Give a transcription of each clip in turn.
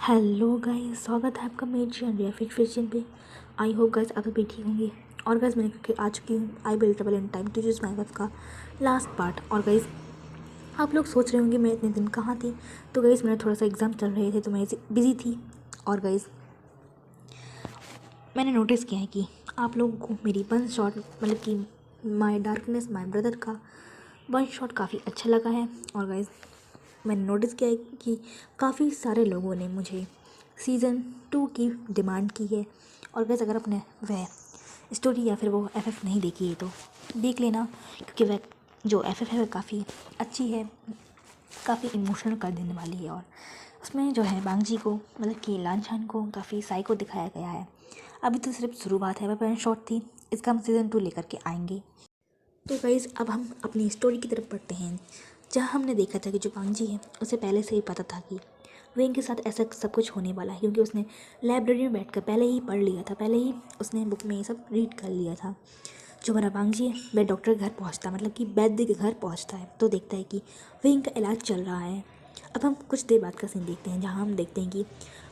Hello guys, स्वागत है आपका मेरे चैनल या फिक्शन पे। आई होप गाइस आप भी ठीक होंगे। और गाइस मैंने क्योंकि आ चुकी हूँ I will travel in time to choose my work का लास्ट पार्ट। और गाइस आप लोग सोच रहे होंगे मैं इतने दिन कहाँ थी। तो गाइस मेरा थोड़ा सा एग्ज़ाम चल रहे थे तो मैं बिज़ी थी। और गाइस मैंने नोटिस किया है कि आप लोगों को मेरी वन शॉट मतलब कि माई डार्कनेस माई ब्रदर का वन शॉट काफ़ी अच्छा लगा है। और गाइस मैंने नोटिस किया है कि काफ़ी सारे लोगों ने मुझे सीज़न 2 की डिमांड की है। और गाइस अगर आपने वह स्टोरी या फिर वो एफएफ नहीं देखी है तो देख लेना, क्योंकि वह जो एफएफ है वह काफ़ी अच्छी है, काफ़ी इमोशनल कर देने वाली है। और उसमें जो है बांगजी को मतलब कि लांछन को काफ़ी साइको दिखाया गया है। अभी तो सिर्फ शुरुआत है, वह पहले शॉर्ट थी, इसका हम सीज़न 2 लेकर के आएंगे। तो गाइज़ अब हम अपनी स्टोरी की तरफ बढ़ते हैं, जहाँ हमने देखा था कि जो बांगजी है उसे पहले से ही पता था कि वेंग के साथ ऐसा सब कुछ होने वाला है, क्योंकि उसने लाइब्रेरी में बैठकर पहले ही पढ़ लिया था, पहले ही उसने बुक में ये सब रीड कर लिया था। जो हमारा बांगजी है वह डॉक्टर के घर पहुँचता है, मतलब कि वैद्य के घर पहुँचता है, तो देखता है कि वेंग का इलाज चल रहा है। अब हम कुछ देर बाद का सीन देखते हैं, जहाँ हम देखते हैं कि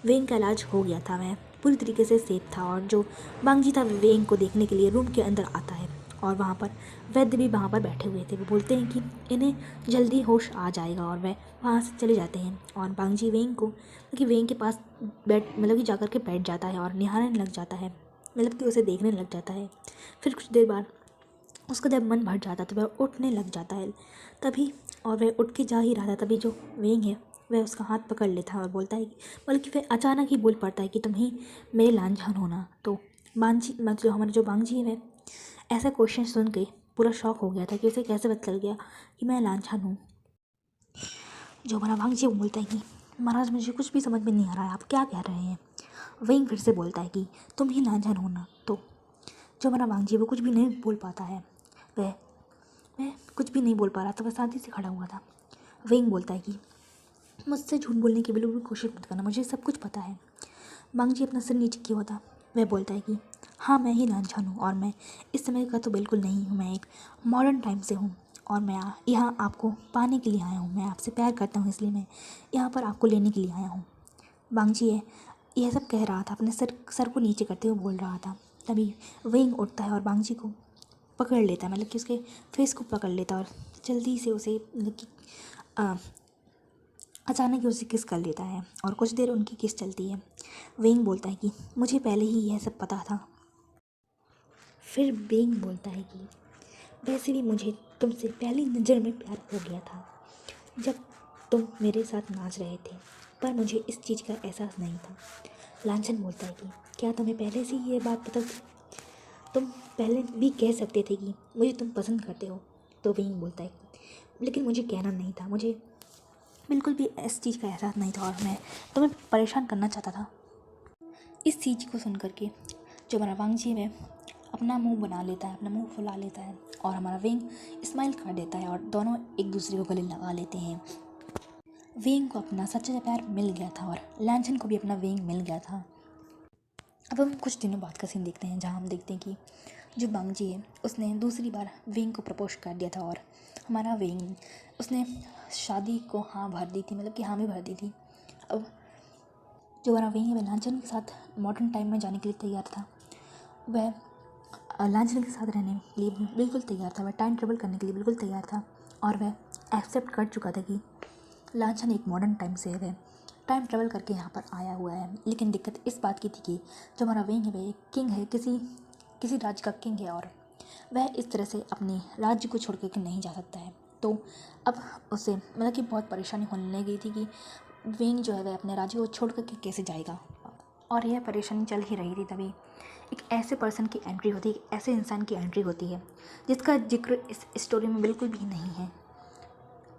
वेंग का इलाज हो गया था, वह पूरी तरीके से सेफ था। और जो बांगजी था वेंग को देखने के लिए रूम के अंदर आता है, और वहाँ पर वैद्य भी वहाँ पर बैठे हुए थे। वो बोलते हैं कि इन्हें जल्दी होश आ जाएगा, और वह वहाँ से चले जाते हैं। और बांगजी वेंग को कि वेंग के पास बैठ मतलब कि जाकर के बैठ जाता है और निहारने लग जाता है, मतलब कि उसे देखने लग जाता है। फिर कुछ देर बाद उसका जब मन भर जाता है तो वह उठने लग जाता है तभी, और वह उठ के जा ही रहा था तभी जो वेंग है वह उसका हाथ पकड़ लेता है और बोलता है कि बल्कि वह अचानक ही बोल पड़ता है कि तुम ही मेरे लांछन होना। तो बांजी मतलब हमारा जो बांगजी है वह ऐसा क्वेश्चन सुन के पूरा शॉक हो गया था कि उसे कैसे पता चल गया कि मैं लांछन हूँ। जो हमारा बांगजी वो बोलता है कि महाराज मुझे कुछ भी समझ में नहीं आ रहा है, आप क्या कह रहे हैं। वेंग फिर से बोलता है कि तुम ही लांछन होना। तो जो हमारा बांगजी वो कुछ भी नहीं बोल पाता है, वह मैं कुछ भी नहीं बोल पा रहा था, वह शांति से खड़ा हुआ था। वेंग बोलता है कि मुझसे झूठ बोलने की बिल्कुल भी कोशिश मत करना, मुझे सब कुछ पता है। बांगजी अपना सिर नीचे किया होता, वह बोलता है कि हाँ मैं ही लांछन हूँ, और मैं इस समय का तो बिल्कुल नहीं हूँ, मैं एक मॉडर्न टाइम से हूँ, और मैं यहाँ आपको पाने के लिए आया हूँ, मैं आपसे प्यार करता हूँ इसलिए मैं यहाँ पर आपको लेने के लिए आया हूँ। बांगजी है यह सब कह रहा था, अपने सर को नीचे करते हुए बोल रहा था। तभी वेंग उठता है और बांगजी को पकड़ लेता है, मतलब कि उसके फेस को पकड़ लेता है और जल्दी से उसे मतलब कि अचानक ही उसे किस कर लेता है, और कुछ देर उनकी किस चलती है। वेंग बोलता है कि मुझे पहले ही यह सब पता था। फिर वेंग बोलता है कि वैसे भी मुझे तुमसे पहली नज़र में प्यार हो गया था जब तुम मेरे साथ नाच रहे थे, पर मुझे इस चीज़ का एहसास नहीं था। लांछन बोलता है कि क्या तुम्हें पहले से ही ये बात पता थी, तुम पहले भी कह सकते थे कि मुझे तुम पसंद करते हो। तो वेंग बोलता है लेकिन मुझे कहना नहीं था, मुझे बिल्कुल भी इस चीज़ का एहसास नहीं था, और मैं तुम्हें परेशान करना चाहता था। इस चीज़ को सुन करके जो हमारा वांगजी है अपना मुंह बना लेता है, अपना मुंह फुला लेता है, और हमारा वेंग स्माइल कर देता है, और दोनों एक दूसरे को गले लगा लेते हैं। वेंग को अपना सच्चा प्यार मिल गया था, और लांछन को भी अपना वेंग मिल गया था। अब हम कुछ दिनों बाद का सीन देखते हैं, जहाँ हम देखते हैं कि जो बांगजी है उसने दूसरी बार वेंग को प्रपोज कर दिया था, और हमारा वेंग उसने शादी को हाँ भर दी थी, मतलब कि हामी भर दी थी। अब जो हमारा वेंग है वह लांछन के साथ मॉडर्न टाइम में जाने के लिए तैयार था, वह लांछन के साथ रहने के लिए बिल्कुल तैयार था, वह टाइम ट्रेवल करने के लिए बिल्कुल तैयार था, और वह एक्सेप्ट कर चुका था कि लांछन एक मॉडर्न टाइम से है, वह टाइम ट्रेवल करके यहाँ पर आया हुआ है। लेकिन दिक्कत इस बात की थी कि जो हमारा वेंग है वह एक किंग है, किसी राज्य का किंग है, और वह इस तरह से अपने राज्य को छोड़ कर नहीं जा सकता है। तो अब उसे मतलब कि बहुत परेशानी होने लगी थी कि वेंग जो है वह अपने राज्य को छोड़ कर के कैसे जाएगा, और यह परेशानी चल ही रही थी। तभी एक ऐसे पर्सन की एंट्री होती है, एक ऐसे इंसान की एंट्री होती है जिसका जिक्र इस स्टोरी में बिल्कुल भी नहीं है।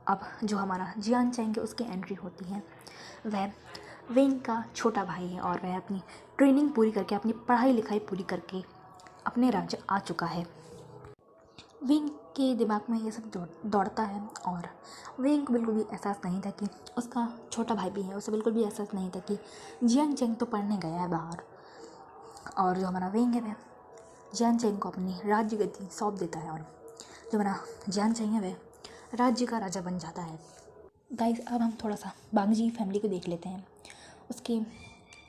अब जो हमारा जियान चैंग है उसकी एंट्री होती है। वह वेंग का छोटा भाई है, और वह अपनी ट्रेनिंग पूरी करके, अपनी पढ़ाई लिखाई पूरी करके अपने राज्य आ चुका है। वेंग के दिमाग में ये सब दौड़ता है, और वेंग को बिल्कुल भी एहसास नहीं था कि उसका छोटा भाई भी है, उसे बिल्कुल भी एहसास नहीं था कि जियान चैंग तो पढ़ने गया है बाहर। और जो हमारा वेंग है वह जियान चैंग को अपनी राज्य गद्दी सौंप देता है, और जो हमारा जियान चैंग है वह राज्य का राजा बन जाता है। गाइस अब हम थोड़ा सा बांगजी फैमिली को देख लेते हैं। उसकी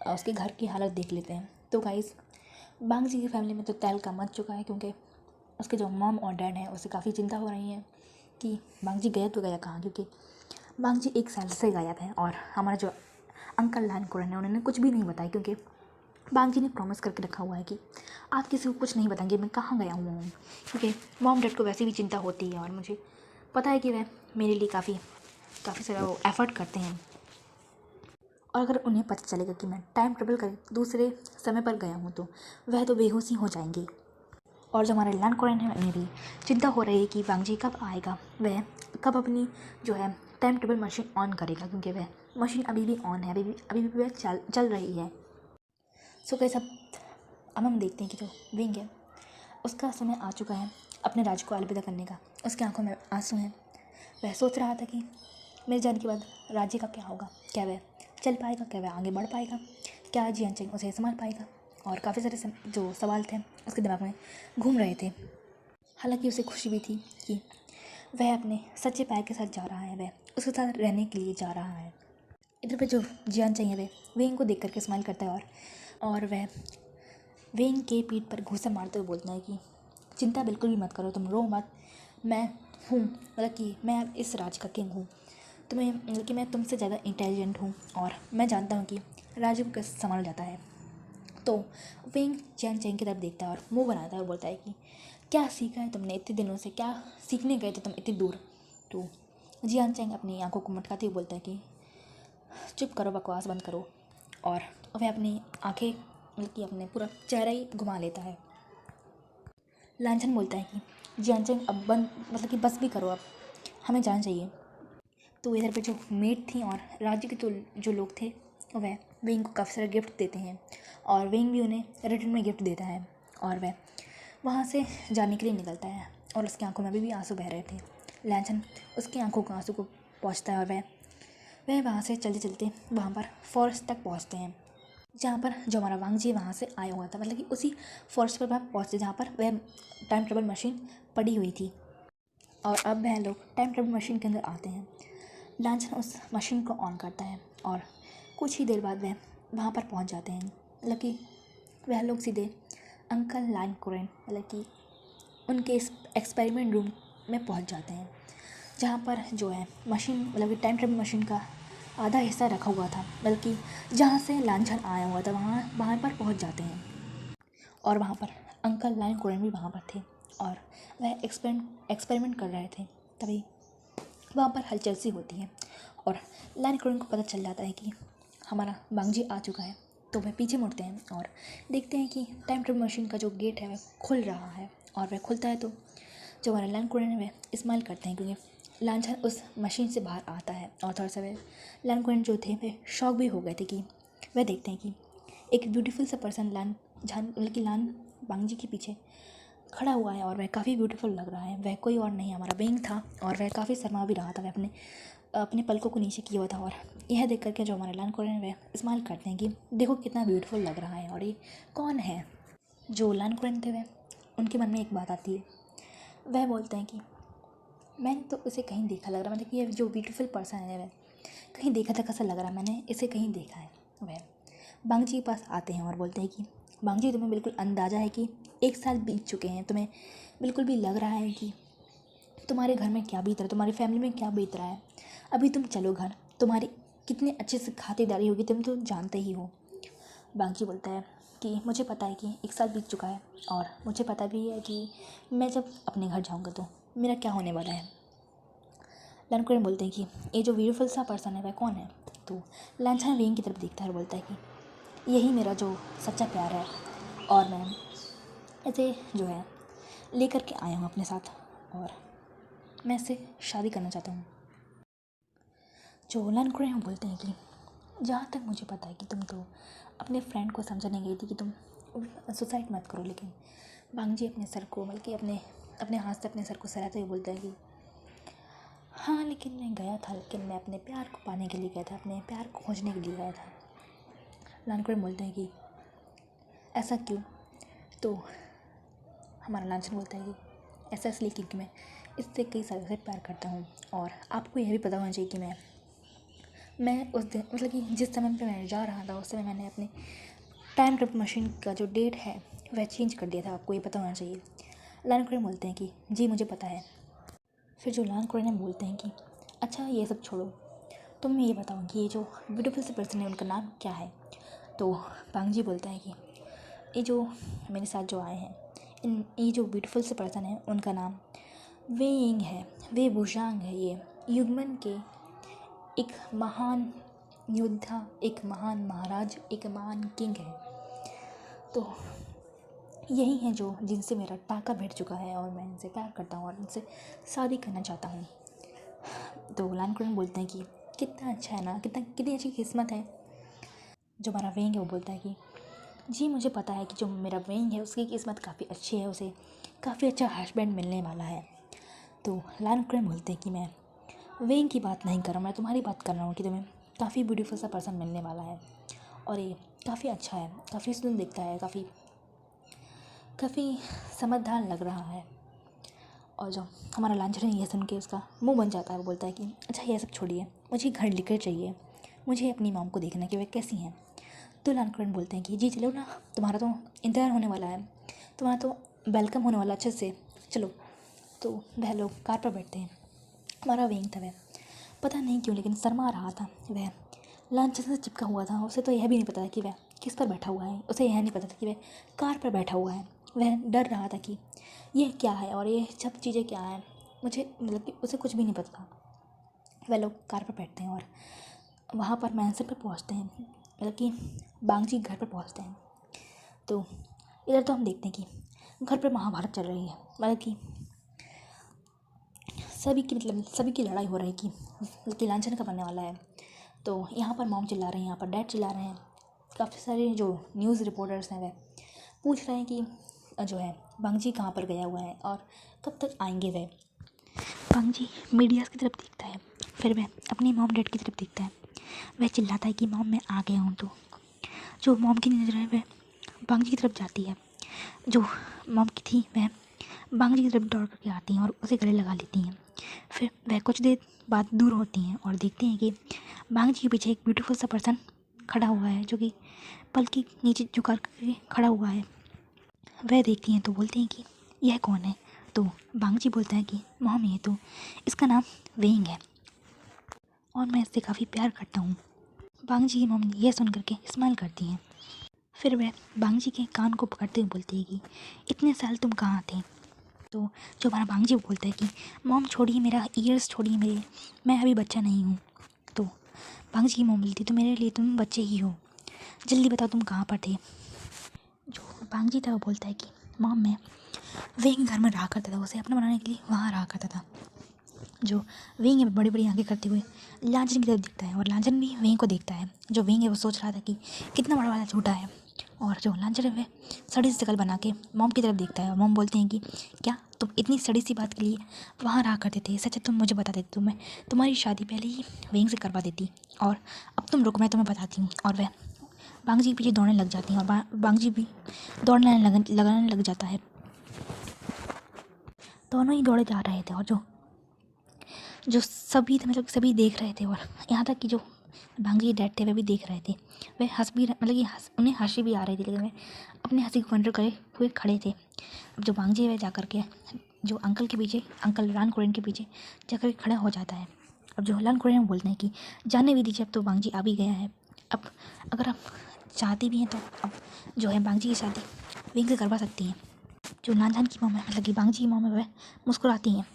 उसके घर की हालत देख लेते हैं। तो गाइस बांग जी की फैमिली में तो तहलका मच चुका है, क्योंकि उसके जो मॉम और डैड हैं उसे काफ़ी चिंता हो रही है कि बांग जी गया तो गया कहाँ, क्योंकि बांग जी 1 साल से गायब हैं। और हमारा जो अंकल लान कुरन है उन्होंने कुछ भी नहीं बताया, क्योंकि बांग जी ने प्रॉमिस करके रखा हुआ है कि आप किसी को कुछ नहीं बताएंगे मैं कहाँ गया हुआ हूँ, क्योंकि मॉम डैड को वैसे भी चिंता होती है और मुझे पता है कि वह मेरे लिए काफ़ी सारा वो एफ़र्ट करते हैं। और अगर उन्हें पता चलेगा कि मैं टाइम ट्रेवल कर दूसरे समय पर गया हूँ तो वह तो बेहोश ही हो जाएंगे। और जो हमारे लैंड कॉइन है उन्हें भी चिंता हो रही है कि बांग जी कब आएगा, वह कब अपनी जो है टाइम टेबल मशीन ऑन करेगा, क्योंकि वह मशीन अभी भी ऑन है, अभी भी वह चल रही है। सो कैसे अब हम देखते हैं कि जो विंग है उसका समय आ चुका है अपने राज्य को अलविदा करने का। उसकी आंखों में आंसू हैं। वह सोच रहा था कि मेरे जाने के बाद राज्य का क्या होगा, क्या वह चल पाएगा, क्या वह आगे बढ़ पाएगा, क्या जियान चेंग उसे संभाल पाएगा। और काफ़ी सारे जो सवाल थे उसके दिमाग में घूम रहे थे। हालांकि उसे खुशी भी थी कि वह अपने सच्चे पैर के साथ जा रहा है, वह उसके साथ रहने के लिए जा रहा है। इधर पे जो जियान चेंग है वह वेंग को देख करके स्माइल करता है और वह वेंग के पीठ पर घूंसा मारते हुए बोलता है कि चिंता बिल्कुल भी मत करो, तुम रो मत, मैं हूँ, मतलब कि मैं इस राज का किंग हूँ, तुम्हें मतलब कि मैं तुमसे ज़्यादा इंटेलिजेंट हूँ और मैं जानता हूँ कि राज्य को कैसे संभाला जाता है। तो वेंग जियान चेंग की तरफ देखता है और मुंह बनाता है और बोलता है कि क्या सीखा है तुमने इतने दिनों से, क्या सीखने गए थे तुम इतनी दूर। तो जियान चेंग अपनी आंखों को मटकाते हुए बोलता है कि चुप करो, बकवास बंद करो। और वह अपनी आंखें मतलब कि अपने पूरा चेहरा ही घुमा लेता है। लांछन बोलता है कि जियान चेंग अब बंद मतलब कि बस भी करो, अब हमें जाना चाहिए। तो इधर पे जो मेड थी और राज्य के जो लोग थे वह वेंग को काफ़ी सारे गिफ्ट देते हैं और वेंग भी उन्हें रिटर्न में गिफ्ट देता है। और वह वहाँ से जाने के लिए निकलता है और उसकी आंखों में अभी भी आंसू बह रहे थे। लांछन उसकी आंखों के आंसू को पहुँचता है और वह वहाँ से चलते चलते वहाँ पर फॉरेस्ट तक पहुँचते हैं, जहाँ पर जो हमारा वांग जी वहाँ से आया हुआ था, मतलब कि उसी फॉरेस्ट पर वह पहुँचते जहाँ पर वह टाइम ट्रेवल मशीन पड़ी हुई थी। और अब वह लोग टाइम ट्रेवल मशीन के अंदर आते हैं। लांछन उस मशीन को ऑन करता है और कुछ ही देर बाद वह वहाँ पर पहुँच जाते हैं। मतलब कि वह लोग सीधे अंकल लाइन कुरेन मतलब कि उनके इस एक्सपेरिमेंट रूम में पहुँच जाते हैं, जहाँ पर जो है मशीन मतलब कि टाइम ट्रेवल मशीन का आधा हिस्सा रखा हुआ था, बल्कि जहाँ से लांछन आया हुआ था वहाँ पर पहुँच जाते हैं। और वहाँ पर अंकल लाइन कुरेन भी वहाँ पर थे और वह एक्सपेरिमेंट कर रहे थे। तभी वहाँ पर हलचल सी होती है और लाइन कुरेन को पता चल जाता है कि हमारा बांगजी आ चुका है। तो वह पीछे मुड़ते हैं और देखते हैं कि टाइम ट्रेवल मशीन का जो गेट है वह खुल रहा है। और वह खुलता है तो जो हमारे लाइन कुरेन है वह स्माइल करते हैं, क्योंकि लांछन उस मशीन से बाहर आता है। और थोड़ा सा वह लाइन कुरेन जो थे वह शॉक भी हो गए थे कि वह देखते हैं कि एक ब्यूटीफुल सा पर्सन मतलब कि लान बांगजी के पीछे खड़ा हुआ है और वह काफ़ी ब्यूटीफुल लग रहा है। वह कोई और नहीं हमारा वेंग था और वह काफ़ी शर्मा भी रहा था। वह अपने पलकों को नीचे किया हुआ था और यह देख करके जो हमारे लान कुरेन वह स्माइल करते हैं कि देखो कितना ब्यूटीफुल लग रहा है। और ये कौन है? जो लान कुरेन थे वह उनके मन में एक बात आती है। वह बोलते हैं कि मैंने तो इसे कहीं देखा लग रहा, मतलब कि ये जो ब्यूटीफुल पर्सन है वह कहीं देखा था, कैसा लग रहा है, मैंने इसे कहीं देखा है। वह बांग जी के पास आते हैं और बोलते हैं कि बांग जी तुम्हें बिल्कुल अंदाज़ा है कि 1 साल बीत चुके हैं, तुम्हें बिल्कुल भी लग रहा है कि तुम्हारे घर में क्या बीत रहा है, तुम्हारी फैमिली में क्या बीत रहा है। अभी तुम चलो घर, तुम्हारी कितने अच्छे से खातिरदारी होगी तुम तो जानते ही हो। बांग जी बोलता है कि मुझे पता है कि 1 साल बीत चुका है और मुझे पता भी है कि मैं जब अपने घर जाऊँगा तो मेरा क्या होने वाला है। लानकुरेन बोलते हैं कि ये जो ब्यूटीफुल सा पर्सन है वह कौन है। तो लांछन वेंग की तरफ देखता है और बोलता है कि यही मेरा जो सच्चा प्यार है और मैं इसे जो है लेकर के आया हूँ अपने साथ और मैं इससे शादी करना चाहता हूँ। जो लानकुरेन बोलते हैं कि जहाँ तक मुझे पता है कि तुम तो अपने फ्रेंड को समझाने गई थी कि तुम सुसाइड मत करो, लेकिन बांग जी अपने सर को बल्कि अपने हाथ से अपने सर को सहलाते हुए बोलते हैं कि हाँ लेकिन मैं गया था, लेकिन मैं अपने प्यार को पाने के लिए गया था, अपने प्यार को खोजने के लिए गया था। लानकुरेन बोलते हैं कि ऐसा क्यों? तो हमारा लांछन बोलता है कि ऐसा इसलिए क्योंकि मैं इससे कई सालों से प्यार करता हूँ और आपको यह भी पता होना चाहिए कि मैं मैं उस दिन मतलब कि जिस समय पे मैं जा रहा था उस समय मैंने अपने टाइम ट्रिप मशीन का जो डेट है वह चेंज कर दिया था, आपको ये पता होना चाहिए। लान कुरैन बोलते हैं कि जी मुझे पता है। फिर जो लान कुरैन बोलते हैं कि अच्छा ये सब छोड़ो, तुम ये बताओ कि ये जो ब्यूटीफुल से पर्सन है उनका नाम क्या है। तो बांग जी बोलता है कि ये जो मेरे साथ जो आए हैं ये जो ब्यूटीफुल से पर्सन है उनका नाम वे यिंग है, वे बुशांग है। ये युगमन के एक महान योद्धा, एक महान महाराज, एक महान किंग है। तो यही हैं जो जिनसे मेरा टाका भिड़ चुका है और मैं इनसे प्यार करता हूँ और इनसे शादी करना चाहता हूँ। तो लान कुरैन बोलते हैं कि कितना अच्छा है ना, कितनी अच्छी किस्मत है। जो हमारा वेंग है वो बोलता है कि जी मुझे पता है कि जो मेरा वेंग है उसकी किस्मत काफ़ी अच्छी है, उसे काफ़ी अच्छा हस्बैंड मिलने वाला है। तो लान कुरैन बोलते हैं कि मैं वेंग की बात नहीं कर रहा, मैं तुम्हारी बात कर रहा हूँ कि तुम्हें काफ़ी ब्यूटीफुल सा पर्सन मिलने वाला है और ये काफ़ी अच्छा है, काफ़ी सुंदर दिखता है, काफ़ी समझदार लग रहा है। और जो हमारा लांछन है ये सुन के उसका मुंह बन जाता है। वो बोलता है कि अच्छा ये सब छोड़िए, मुझे घर लेकर चाहिए, मुझे अपनी मॉम को देखना कि वे कैसी हैं। तो लान कुरैन बोलते हैं कि जी चलो ना, तुम्हारा तो इंतज़ार होने वाला है, तुम्हारा तो वेलकम होने वाला अच्छे से, चलो। तो वह लोग कार पर बैठते हैं। हमारा वेंग था, वह पता नहीं क्यों लेकिन शर्मा रहा था। वह लांछन से चिपका हुआ था, उसे तो यह भी नहीं पता था कि वह किस पर बैठा हुआ है, उसे यह नहीं पता था कि वह कार पर बैठा हुआ है। वह डर रहा था कि यह क्या है और ये सब चीज़ें क्या हैं, मुझे मतलब कि उसे कुछ भी नहीं पता था। वह लोग कार पर बैठते हैं और वहाँ पर मैंसन पर पहुँचते हैं, मतलब कि बांग जी घर पर पहुँचते हैं। तो इधर तो हम देखते हैं कि घर पर महाभारत चल रही है, मतलब कि सभी की लड़ाई हो रही है कि लांछन का बनने वाला है। तो यहाँ पर मॉम चिल्ला रहे हैं, यहाँ पर डैड चिल्ला रहे हैं। काफ़ी सारे जो न्यूज़ रिपोर्टर्स हैं वह पूछ रहे हैं कि जो है बांग जी कहाँ पर गया हुआ है और कब तक आएंगे वह। बांग जी मीडिया की तरफ देखता है, फिर वह अपनी मॉम डैड की तरफ देखता है। वह चिल्लाता है कि मॉम मैं आ गया हूँ। तो जो मॉम की नज़र है वह बांग जी की तरफ जाती है। जो मॉम की थी वह बांग जी की तरफ दौड़ करके आती हैं और उसे गले लगा लेती हैं। फिर वह कुछ देर बाद दूर होती हैं और देखते हैं कि बांग जी के पीछे एक ब्यूटीफुल सा पर्सन खड़ा हुआ है, जो कि पल के नीचे झुका करके खड़ा हुआ है। वह देखती हैं तो बोलते हैं कि यह कौन है। तो बांग जी बोलता है कि मॉम ये तो इसका नाम वेंग है और मैं इससे काफ़ी प्यार करता हूँ। बांग जी की मॉम यह सुन करके स्माइल करती हैं। फिर वह बांग जी के कान को पकड़ते हुए बोलती है कि इतने साल तुम कहाँ थे। तो जो हमारा बांग जी बोलता है कि मॉम छोड़िए मेरा ईयर्स, छोड़िए मेरे, मैं अभी बच्चा नहीं हूँ। तो बांग जी की मॉम बोलती तो मेरे लिए तुम बच्चे ही हो, जल्दी बताओ तुम कहाँ पर थे। जो बांग जी था वो बोलता है कि मॉम मैं वेंग घर में रहा करता था, उसे अपना बनाने के लिए वहाँ रहा करता था। जो वेंग है बड़ी बड़ी आंखें करते हुए लांछन की तरफ देखता है और लांछन भी वेंग को देखता है। जो वेंग है वो सोच रहा था कि कितना बड़ा वाला झूठा है, और जो लांछन है वह सड़ी सी शकल बना के मॉम की तरफ देखता है। और मॉम बोलते हैं कि क्या तुम इतनी सड़ी सी बात के लिए वहाँ रहा करते थे, सच है तुम मुझे बता देते तो मैं तुम्हारी शादी पहले ही वेंग से करवा देती, और अब तुम रुको मैं तुम्हें बताती हूँ। और वह बांग जी के पीछे दौड़ने लग जाती हैं और बांग जी भी दौड़ने लगाने लग जाता है। दोनों ही दौड़े जा रहे थे और जो सभी थे मतलब सभी देख रहे थे, और यहाँ तक कि जो बांग जी के डैड थे वे भी देख रहे थे। वे हंस भी मतलब कि उन्हें हंसी भी आ रही थी, लेकिन वे अपने हंसी को कंट्रोल करे हुए खड़े थे। अब जो बांग जी है वह जा कर के जो अंकल के पीछे, अंकल लान कुरैन के पीछे जाकर के खड़ा हो जाता है। अब जो लान कुरैन बोलते हैं कि जाने भी दीजिए, अब तो बांग जी आ भी गया है, अब अगर आप चाहती भी हैं तो अब जो है बांग जी की शादी वेंग से करवा सकती हैं। जो लांछन की मॉम है मतलब कि बांग जी की मॉम है वह मुस्कुराती हैं।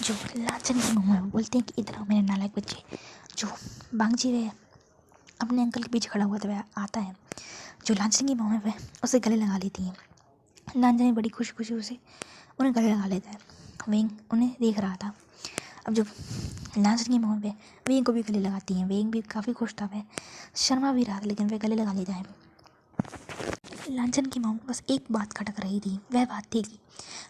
जो लांछन की मॉम है वो बोलते हैं कि इधर आओ मेरे नालायक बच्चे। जो बांग जी वह अपने अंकल के पीछे खड़ा हुआ था वह आता है। जो लांछन की मॉम है वह उसे गले लगा लेती है। लांछन बड़ी खुशी खुशी उसे उन्हें गले लगा लेता है। वेंग उन्हें देख रहा था। अब जो लांछन की मॉम है वेंग को भी गले लगाती हैं। वेंग भी काफ़ी खुश था, वह शर्मा भी रहा था लेकिन वह गले लगा लेता है। लांछन की मॉम को बस एक बात खटक रही थी, वह बात थी कि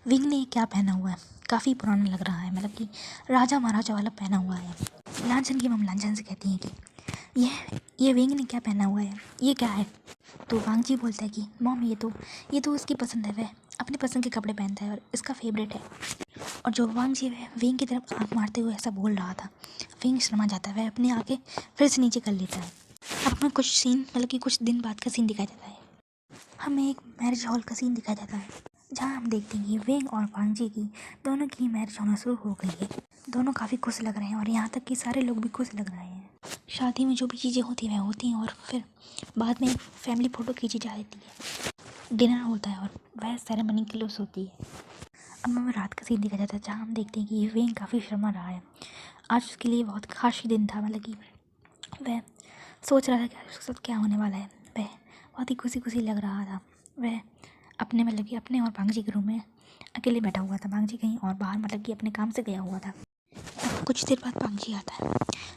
विंग ने क्या पहना हुआ है, काफ़ी पुराना लग रहा है, मतलब कि राजा महाराजा वाला पहना हुआ है। लांछन की मॉम लांछन से कहती हैं कि ये विंग ने क्या पहना हुआ है, ये क्या है? तो वांग जी बोलता है कि मॉम ये तो उसकी पसंद है, वह अपनी पसंद के कपड़े पहनता है और इसका फेवरेट है। और जो वांग जी वह विंग की तरफ आँख मारते हुए ऐसा बोल रहा था, विंग शर्मा जाता है, वह अपनी आँखें फिर से नीचे कर लेता है। अब हमें कुछ सीन मतलब कि कुछ दिन बाद का सीन दिखाया जाता है। हमें एक मैरिज हॉल का सीन दिखाया जाता है, जहाँ हम देखते हैं कि विंग और वांग जी की दोनों की मैरिज होना शुरू हो गई है। दोनों काफ़ी खुश लग रहे हैं और यहाँ तक कि सारे लोग भी खुश लग रहे हैं। शादी में जो भी चीज़ें होती हैं वह होती हैं और फिर बाद में फैमिली फ़ोटो खींची जाती है, डिनर होता है और वह सेरेमनी क्लोज होती है। अब हमें रात का सीन दिखाया जाता है, जहाँ हम देखते हैं कि विंग काफ़ी शर्मा रहा है। आज उसके लिए बहुत खास दिन था, मतलब कि वह सोच रहा था कि उसके साथ क्या होने वाला है। वह बहुत ही खुशी खुशी लग रहा था। वह अपने मतलब कि अपने और वांग जी के रूम में अकेले बैठा हुआ था। वांग जी कहीं और बाहर मतलब कि अपने काम से गया हुआ था। कुछ देर बाद वांग जी आता है।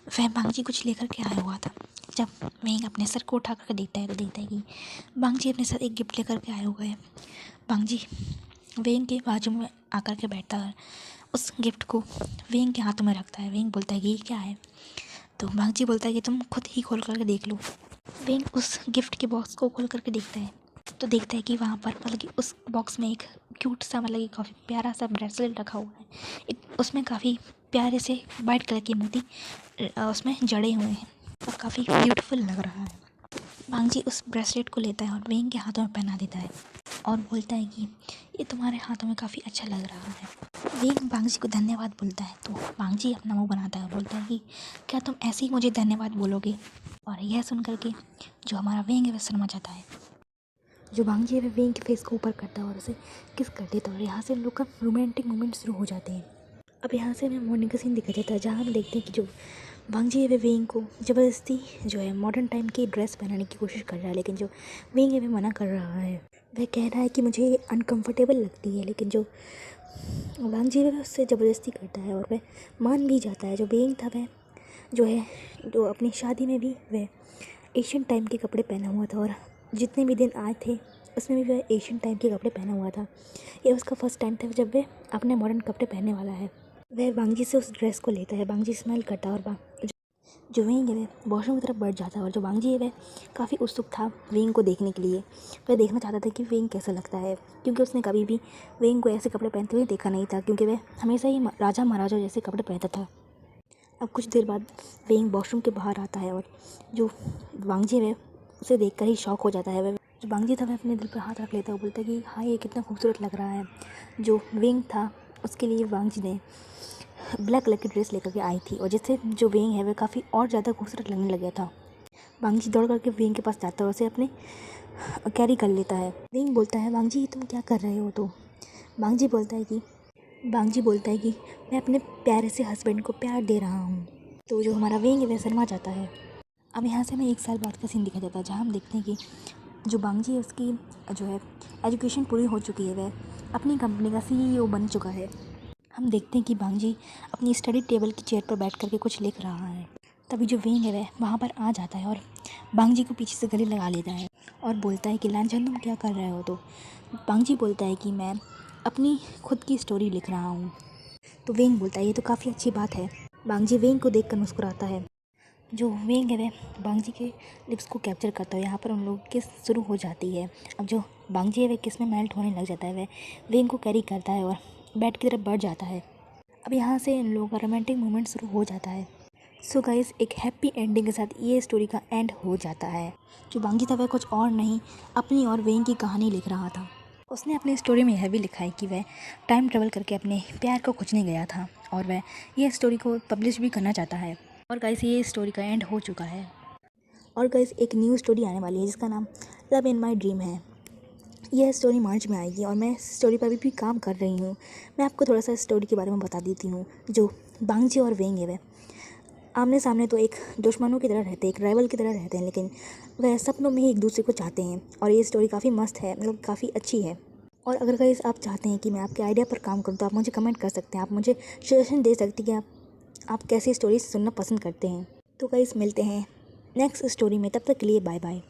वह वांग जी कुछ लेकर के आया हुआ था। जब विंग अपने सर को उठा कर देखता है तो देखता है कि वांग जी अपने साथ एक गिफ्ट लेकर के आए हुए हैं। वांग जी विंग के बाजू में आकर के बैठता है, उस गिफ्ट को विंग के हाथों में रखता है। विंग बोलता है कि ये क्या है? तो वांग जी बोलता है कि तुम खुद ही खोल करके देख लो। विंग उस गिफ्ट के बॉक्स को खोल करके देखता है तो देखता है कि वहाँ पर मतलब कि उस बॉक्स में एक क्यूट सा मतलब कि काफ़ी प्यारा सा ब्रेसलेट रखा हुआ है। एक उसमें काफ़ी प्यारे से वाइट कलर की मोती उसमें जड़े हुए हैं और काफ़ी ब्यूटीफुल लग रहा है। वांग जी उस ब्रेसलेट को लेता है और विंग के हाथों में पहना देता है और बोलता है कि ये तुम्हारे हाथों में काफ़ी अच्छा लग रहा है। विंग वांग जी को धन्यवाद बोलता है तो वांग जी अपना मुँह बनाता है और बोलता है कि क्या तुम ऐसे ही मुझे धन्यवाद बोलोगे? और यह सुन करके जो हमारा विंग है वह शर्मा जाता है। जो वांग जी है विंग के फेस को ऊपर करता है और उसे किस कर देता है और यहाँ से हम लोग का रोमांटिक मोमेंट शुरू हो जाते हैं। अब यहाँ से हमें मॉर्निंग का सीन दिखा जाता है, जहाँ हम देखते हैं कि जो वांग जी है वह विंग को ज़बरदस्ती जो है मॉडर्न टाइम की ड्रेस पहनाने की कोशिश कर रहा है, लेकिन जो विंग है वह मना कर रहा है। वह कह रहा है कि मुझे अनकंफर्टेबल लगती है, लेकिन जो वांग जी है वह उससे ज़बरदस्ती करता है और वह मान भी जाता है। जो विंग था वह जो है जो अपनी शादी में भी वह एशियन टाइम के कपड़े पहना हुआ था और जितने भी दिन आए थे उसमें भी वह एशियन टाइम के कपड़े पहना हुआ था। यह उसका फर्स्ट टाइम था जब वह अपने मॉडर्न कपड़े पहनने वाला है। वह वांग जी से उस ड्रेस को लेता है। वांग जी स्माइल करता है और जो विंग है वह वॉशरूम की तरफ बढ़ जाता है और जो वांग जी है वह काफ़ी उत्सुक था विंग को देखने के लिए। वह देखना चाहता था कि विंग कैसा लगता है, क्योंकि उसने कभी भी विंग को ऐसे कपड़े पहनते हुए देखा नहीं था, क्योंकि वह हमेशा ही राजा महाराजा जैसे कपड़े पहनता था। अब कुछ देर बाद विंग वॉशरूम के बाहर आता है और जो वांग जी है उसे देखकर ही शॉक हो जाता है। वह जो वांग जी था वह अपने दिल पर हाथ रख लेता है और बोलता है कि हाँ ये कितना खूबसूरत लग रहा है। जो विंग था उसके लिए वांग जी ने ब्लैक कलर की ड्रेस लेकर के आई थी और जिससे जो विंग है वह काफ़ी और ज़्यादा खूबसूरत लगने लग गया था। वांग जी दौड़ करके विंग के पास जाता है और उसे अपने कैरी कर लेता है। विंग बोलता है वांग जी तुम क्या कर रहे हो? तो वांग जी बोलता है कि मैं अपने प्यारे से हस्बैंड को प्यार दे रहा हूँ। तो जो हमारा विंग है वह शर्मा जाता है। अब यहाँ से हमें 1 साल बाद का सीन दिखाया जाता है, जहाँ हम देखते हैं कि जो वांग जी है उसकी जो है एजुकेशन पूरी हो चुकी है, वह अपनी कंपनी का CEO बन चुका है। हम देखते हैं कि वांग जी अपनी स्टडी टेबल की चेयर पर बैठ करके कुछ लिख रहा है। तभी जो विंग है वह वहाँ पर आ जाता है और वांग जी को पीछे से गले लगा लेता है और बोलता है कि लांछन तुम क्या कर रहे हो? तो वांग जी बोलता है कि मैं अपनी खुद की स्टोरी लिख रहा हूँ। तो विंग बोलता है ये तो काफ़ी अच्छी बात है। वांग जी विंग को देखकर मुस्कुराता है। जो विंग है वह वांग जी के लिप्स को कैप्चर करता है। यहाँ पर उन लोगों की किस शुरू हो जाती है। अब जो वांग जी है वह किस में मेल्ट होने लग जाता है। वह विंग को कैरी करता है और बेड की तरफ बढ़ जाता है। अब यहाँ से इन लोगों का रोमांटिक मोमेंट शुरू हो जाता है। सो गाइस एक हैप्पी एंडिंग के साथ ये स्टोरी का एंड हो जाता है। जो वांग जी था वह कुछ और नहीं अपनी और विंग की कहानी लिख रहा था। उसने अपनी स्टोरी में यह भी लिखा है कि वह टाइम ट्रेवल करके अपने प्यार को खोजने गया था और वह यह स्टोरी को पब्लिश भी करना चाहता है। और गाइस ये स्टोरी का एंड हो चुका है। और गाइस एक न्यू स्टोरी आने वाली है जिसका नाम लव इन माई ड्रीम है। यह स्टोरी मार्च में आएगी और मैं स्टोरी पर अभी भी काम कर रही हूँ। मैं आपको थोड़ा सा स्टोरी के बारे में बता देती हूँ। जो वांग जी और विंग है वह आमने सामने तो एक दुश्मनों की तरह रहते हैं, एक राइवल की तरह रहते हैं, लेकिन वह सपनों में ही एक दूसरे को चाहते हैं। और ये स्टोरी काफ़ी मस्त है, मतलब काफ़ी अच्छी है। और अगर गाइस आप चाहते हैं कि मैं आपके आइडिया पर काम करूँ तो आप मुझे कमेंट कर सकते हैं। आप मुझे सजेशन दे सकते हैं कि आप कैसी स्टोरीज सुनना पसंद करते हैं। तो गाइस मिलते हैं नेक्स्ट स्टोरी में, तब तक के लिए बाय बाय।